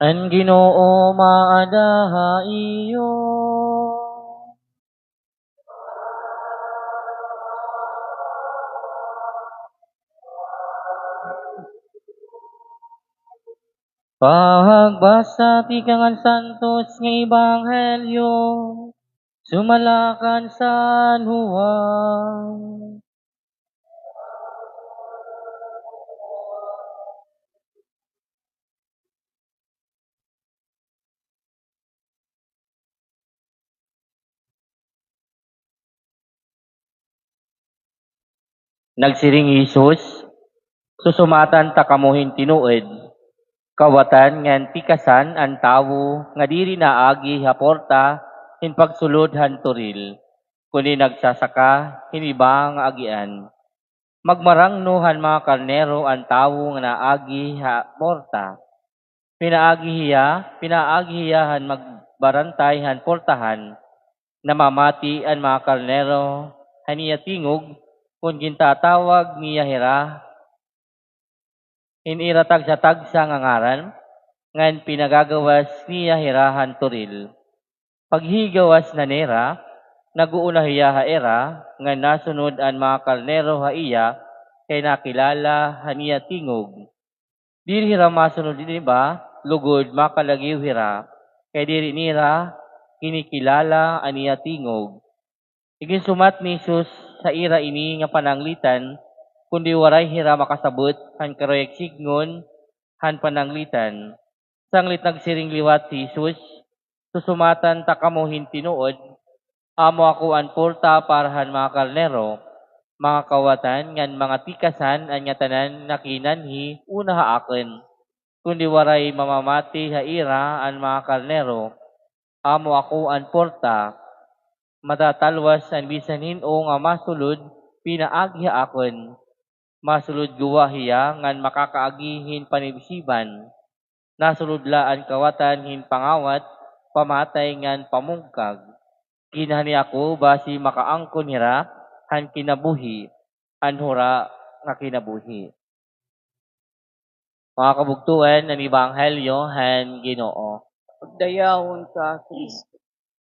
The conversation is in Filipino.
Ang Ginoo maadaha iyo. Pagbasa ti kangan santos nga ebanghelyo. Sumalakan sa Juan. Nagsiring Isus, susumatan ta kamuhin tinuod, kawatan ngan tikasan ang tawo nga diri naagi haporta in pagsulod han turil, kundi nagsasaka hinibang agian. Magmarang no han mga karnero ang tawo nga naagi haporta. Pinaagi hiya han magbarantay han portahan, namamati ang mga karnero haniya tingog kung gintatawag niya hira iniratag sa tagsa nga ngaran ngan pinagagawas niya hirahan turil. Paghigawas na nera, naguuna hiya haera nga nasunod ang mga karnero ha iya kay nakilala haniya tingog. Diri hira masunod din ba, lugod makalagiw hira, kay diri nira kinikilala aniya tingog. Igin sumat ni Jesus sa ira ini nga pananglitan, kundi waray hira makasabot han karoyek signon han pananglitan. Sanglit nagsiring liwat si Jesus, susumatan ta kamo hintinuod, amo ako an porta para han mga karnero, mga kawatan ngan mga tikasan an nga tanan nakinanhi una haaken. Kundi waray mamamati ha ira an mga karnero, amo ako ang porta, matatalwas ang bisan hinon nga masulod, pinaagi akon, masulod guwa hiya ngan makakaagihin panibsiban, nasulod laan kawatan hin pangawat, pamatay ngan pamungkag. Kinahani ako basi makaangkon hira, han kinabuhi, han hura nga kinabuhi. Mga kabugtuan, ang Ebanghelyo han Ginoo. Pagdayahon sa Kristo.